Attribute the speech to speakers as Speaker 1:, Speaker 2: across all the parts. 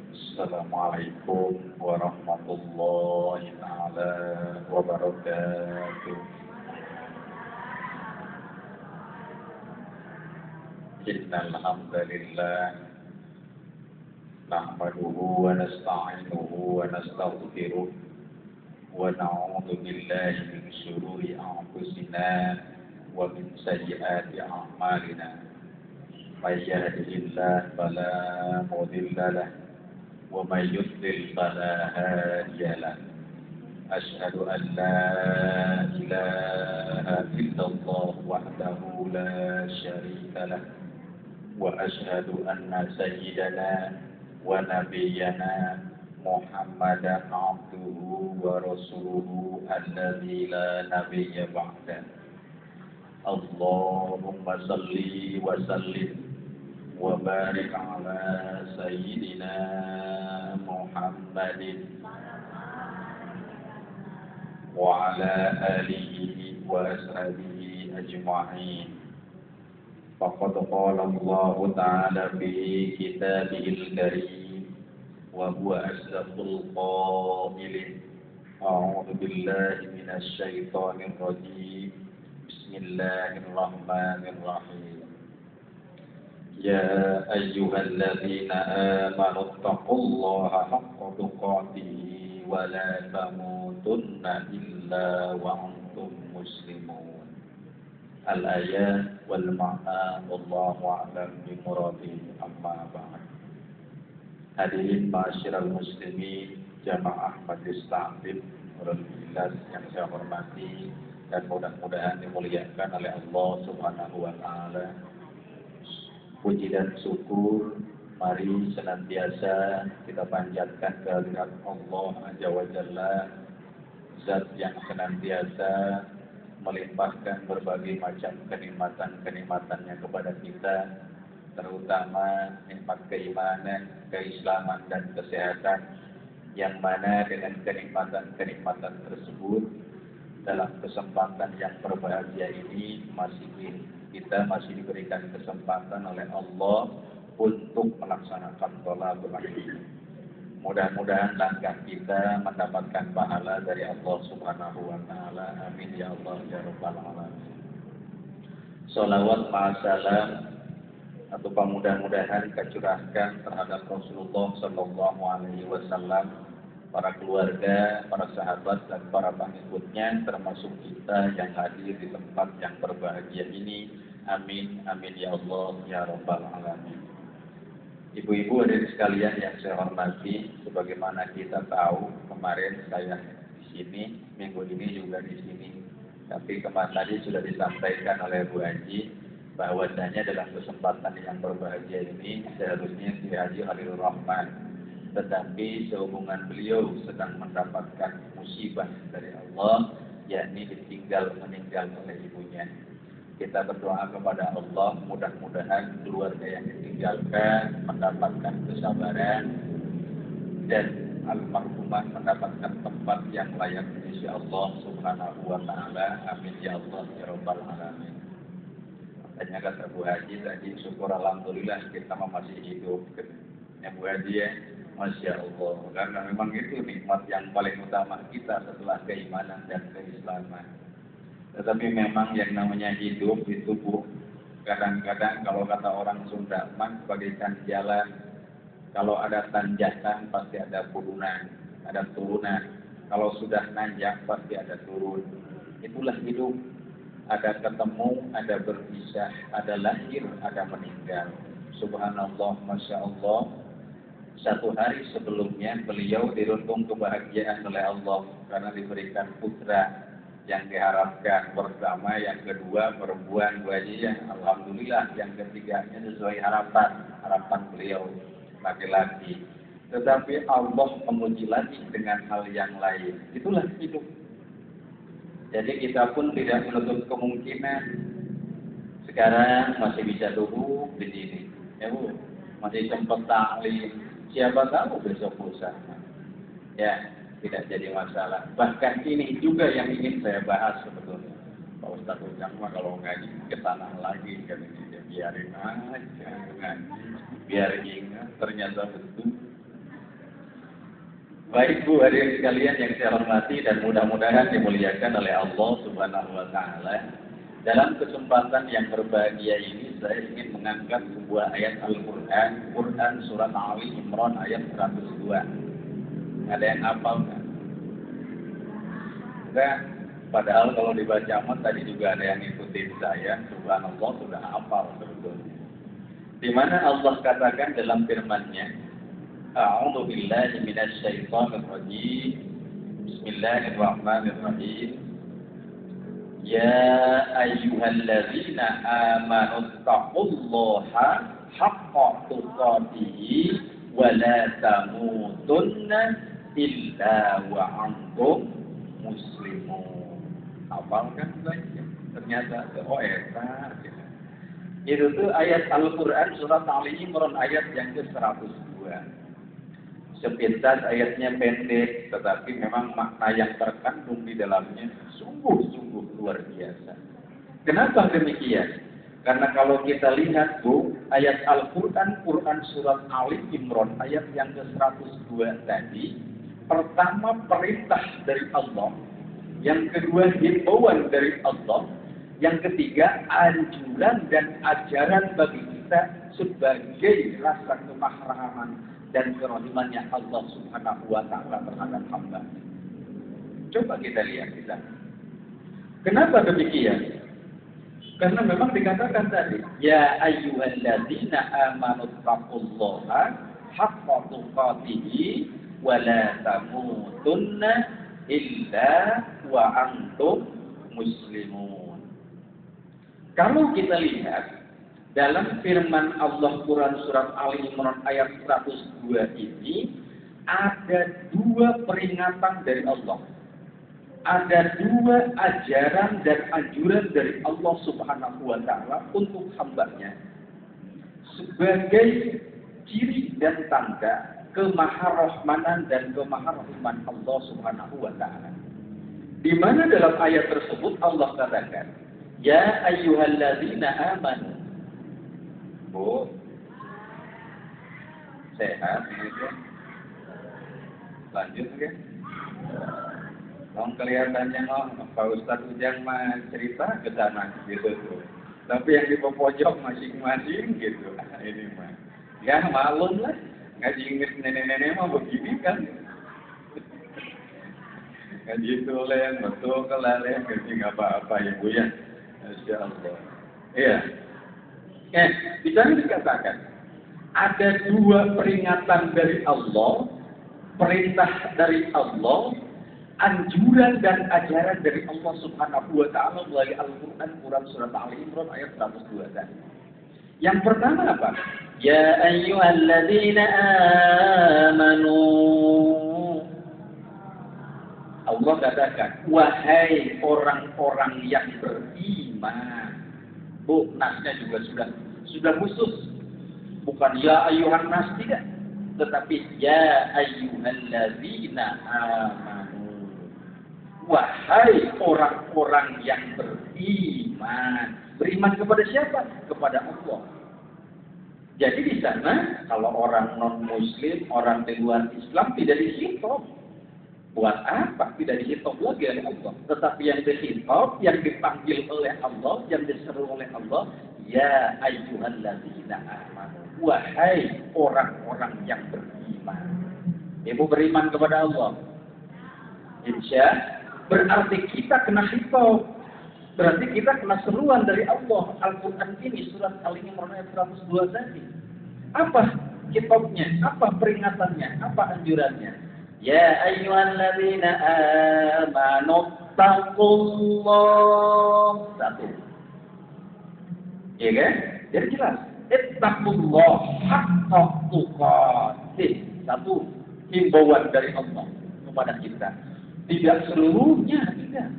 Speaker 1: Assalamualaikum warahmatullahi taala wabarakatuh. Innal hamdalillah nahmaduhu wa nasta'inuhu wa nastaghfiruh wa na'udzu billahi min shururi anfusina wa min sayyiati a'malina. May yahdihillahu fala mudilla lahu wa may yudlil fala hadiya lahu. Asyhadu an la ilaha illallah wahdahu la syarika lahu wa asyhadu anna sayyidana wa nabiyyana Muhammadan abduhu wa rasuluhu alladzi la nabiyya ba'da. Allahumma salli wa sallim wa barik ala sayyidina Muhammadin wa ala alihi wa ashabihi ajma'in. Faqad qala Allah ta'ala fi kitabihil karim wa huwa asdaqul qailin. A'udzu billahi minasy syaithanir rajim. Bismillahirrahmanirrahim. Ya ayyuhalladzina amanu taqullaha haqqa tuqatih wa la tamutunna illa wa antum muslimun. Al-ayat wal ma'na wallahu a'lam bi muradihi, amma ba'd. Hadirin ma'asyiral muslimin jamaah majelis taklim alhamdulillah yang saya hormati dan mudah-mudahan dimuliakan oleh Allah Subhanahu wa taala. Puji dan syukur mari senantiasa kita panjatkan kehadirat Allah Azza wa Jalla, zat yang senantiasa melimpahkan berbagai macam kenikmatan-kenikmatannya kepada kita, terutama nikmat keimanan, keislaman dan kesehatan, yang mana dengan kenikmatan-kenikmatan tersebut dalam kesempatan yang berbahagia ini kita masih diberikan kesempatan oleh Allah untuk melaksanakan thalabul ilmi. Mudah-mudahan langkah kita mendapatkan pahala dari Allah Subhanahu wa taala. Amin ya Allah ya rabbal alamin. Shalawat ma'asalam atau mudah-mudahan kecurahkan terhadap Rasulullah sallallahu alaihi wasallam, para keluarga, para sahabat dan para pengikutnya, termasuk kita yang hadir di tempat yang berbahagia ini. Amin amin ya Allah ya rabbal alamin. Ibu-ibu hadirin sekalian yang saya hormati, sebagaimana kita tahu kemarin saya di sini, minggu ini juga di sini. Tapi kemarin tadi sudah disampaikan oleh Bu Haji bahwasanya dalam kesempatan yang berbahagia ini seharusnya si Haji Khalilur Rahman, tetapi sehubungan beliau sedang mendapatkan musibah dari Allah, yakni meninggal oleh ibunya. Kita berdoa kepada Allah, mudah-mudahan keluarga yang ditinggalkan mendapatkan kesabaran dan almarhumah mendapatkan tempat yang layak di sisi Allah Subhanahu wa taala. Amin ya Allah ya rabbal alamin. Makanya kata Bu Haji tadi, syukur alhamdulillah kita masih hidup. Ya Bu Haji ya, Masya Allah. Karena memang itu nikmat yang paling utama kita setelah keimanan dan keislaman. Tetapi memang yang namanya hidup itu Bu, kadang-kadang kalau kata orang Sunda, bagaikan jalan. Kalau ada tanjakan pasti ada turunan. Kalau sudah nanjak pasti ada turun. Itulah hidup. Ada ketemu, ada berpisah, ada lahir, ada meninggal. Subhanallah, Masya Allah. Satu hari sebelumnya beliau dirundung kebahagiaan oleh Allah karena diberikan putra yang diharapkan pertama, yang kedua perempuan buahnya, alhamdulillah, yang ketiganya sesuai harapan beliau laki-laki. Tetapi Allah menguji lagi dengan hal yang lain. Itulah hidup. Jadi kita pun tidak menutup kemungkinan sekarang masih bisa duduk di sini, ya Bu, masih sempat taklim. Siapa tahu besok lusa, ya. Tidak jadi masalah. Bahkan ini juga yang ingin saya bahas sebetulnya. Pak Ustadz Ujang mah kalau ngaji ke tanah lagi kan ini. biarin aja ngaji, biar ingat ternyata betul. Baik Bu hadirin sekalian yang saya hormati dan mudah-mudahan dimuliakan oleh Allah Subhanahu wa taala. Dalam kesempatan yang berbahagia ini saya ingin mengangkat sebuah ayat Al-Qur'an, Quran surat Ali Imran ayat 102. Ada yang hafal enggak? Enggak. Padahal kalau dibaca amat tadi juga ada yang ikutin saya, subhanallah sudah hafal sebetulnya. Di mana Allah katakan dalam firman-Nya, A'udzu billahi minasy syaithanir rajim. Bismillahirrahmanirrahim. Ya ayyuhalladzina amanu taqullaha haqqa tuqatih wa la tamutunna illa wa antum muslimun. Hafal kan baca? Ternyata itu tuh ayat Al-Qur'an surat Ali Imran ayat yang ke-102. Sepintas ayatnya pendek, tetapi memang makna yang terkandung di dalamnya sungguh-sungguh luar biasa. Kenapa demikian? Karena kalau kita lihat Bu, ayat Al-Qur'an, Quran surat Ali Imran ayat yang ke-102 tadi, pertama perintah dari Allah, yang kedua himbauan dari Allah, yang ketiga anjuran dan ajaran bagi kita sebagai rasa kemahraman dan kerahimannya Allah Subhanahu wa taala terhadap hamba. Coba kita lihat di sana. Kenapa demikian? Karena memang dikatakan tadi, ya ayyuhalladzina amanu taqullaha haqqa tuqatih wa la tamutunna illa wa antum muslimun. Kalau kita lihat dalam firman Allah Quran surat Ali Imran ayat 102 ini ada dua peringatan dari Allah. Ada dua ajaran dan anjuran dari Allah Subhanahu wa taala untuk hambanya sebagai ciri dan tanda kemaharahmanan dan kemaharahiman Allah Subhanahu wa taala. Di mana dalam ayat tersebut Allah katakan, ya ayyuhalladzina amanu. Bu, sehat gitu. Lanjut ya. Kelihatannya Pak Ustadz Ujang mah cerita ke sana gitu tuh. Tapi yang di pojok masing-masing gitu. Ini mah. Ya malum lah. Ngaji Inggris nenek-nenek mah begini kan. Ngaji tulen, betul kelalen, ngaji nggak apa-apa ya Bu ya. Masya Allah. Iya. Di sana dikatakan ada dua peringatan dari Allah, perintah dari Allah, anjuran dan ajaran dari Allah Subhanahu wa taala melalui Al-Qur'an Quran surat Ali Imran ayat 102 tadi. Yang pertama apa? Ya ayyuhalladzina amanu. Allah katakan, wahai orang-orang yang beriman. Bu, nasnya juga sudah khusus. Bukan ya ayyuhan nas, tidak. Tetapi ya ayyuhalladzina amanu. Wahai orang-orang yang beriman. Beriman kepada siapa? Kepada Allah. Jadi di sana kalau orang non-muslim, orang di luar Islam tidak dihitung. Buat apa? Tidak dihitung lagi oleh Allah. Tetapi yang dihitung, yang dipanggil oleh Allah, yang diseru oleh Allah, ya ayyuhalladzina amanu. Wahai orang-orang yang beriman. Ibu beriman kepada Allah. Insya berarti kita kena hitung. Berarti kita kena seruan dari Allah. Al-Quran ini surat Al-Imran ayat 102 tadi. Apa kitabnya? Apa peringatannya? Apa anjurannya? Ya ayyuhalladzina amanu taqullah. Satu. Iya kan? Jadi jelas. Ittaqullah haqqa tuqatih. Satu. Himbauan dari Allah kepada kita. Tidak seluruhnya, tidak.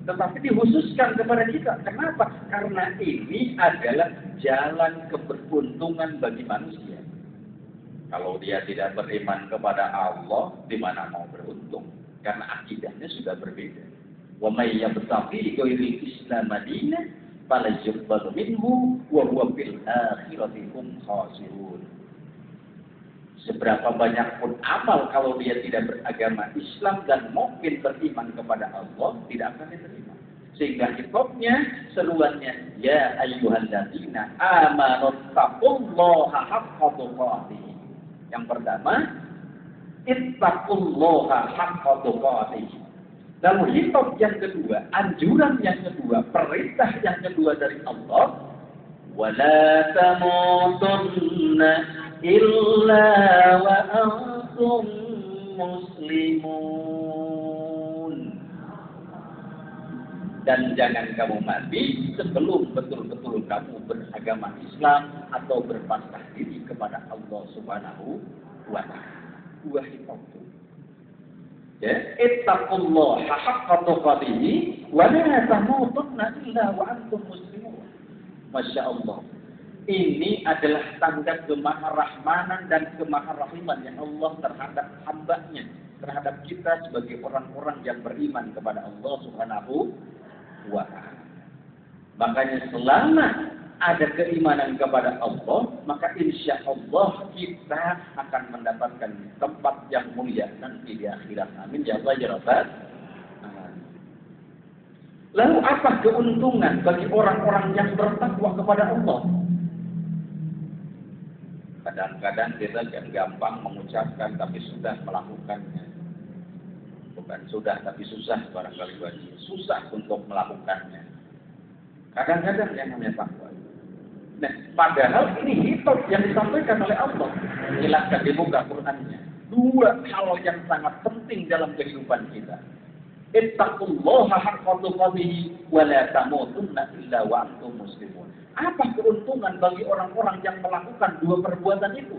Speaker 1: Tetapi dikhususkan kepada kita. Kenapa? Karena ini adalah jalan keberuntungan bagi manusia. Kalau dia tidak beriman kepada Allah, di mana mau beruntung? Karena akidahnya sudah berbeda. Wa may yabtaghi ghairil Islam madinah fala yuqbalu minhu wa huwa fil akhirati hum khasirun. Seberapa banyak pun amal kalau dia tidak beragama Islam dan mungkin beriman kepada Allah, tidak akan diterima. Sehingga hitopnya, seruannya, ya ayyuhalladzina amanu taqullaha haqqa tuqatih. Yang pertama, ittaqullaha haqqa tuqatih. Lalu hitop yang kedua, anjuran yang kedua, perintah yang kedua dari Allah, wala tamutunna illa wa antum muslimun. Dan jangan kamu mati sebelum betul-betul kamu beragama Islam atau berpasrah diri kepada Allah Subhanahu wa Ta'ala. Dua hitop itu. Ya, ittaqullaha haqqa tuqatih wa la tamutunna illa wa antum muslimun. Masya Allah. Ini adalah tanda kemaharahmanan dan kemaharahiman yang Allah terhadap hamba-Nya, terhadap kita sebagai orang-orang yang beriman kepada Allah Subhanahu wa Ta'ala. Makanya selama ada keimanan kepada Allah, maka insya Allah kita akan mendapatkan tempat yang mulia nanti di akhirat. Amin ya Allah ya Rabbal. Lalu apa keuntungan bagi orang-orang yang bertakwa kepada Allah? Kadang-kadang kita gampang mengucapkan tapi sudah melakukannya. Bukan sudah tapi susah barangkali bagi. Susah untuk melakukannya. Kadang-kadang yang namanya takwa. Nah, padahal ini hitop yang disampaikan oleh Allah. Silakan dibuka Qur'annya. Dua hal yang sangat penting dalam kehidupan kita. Ittaqullaha haqqa tuqatih wa la tamutunna illa wa antum muslimun. Apa keuntungan bagi orang-orang yang melakukan dua perbuatan itu?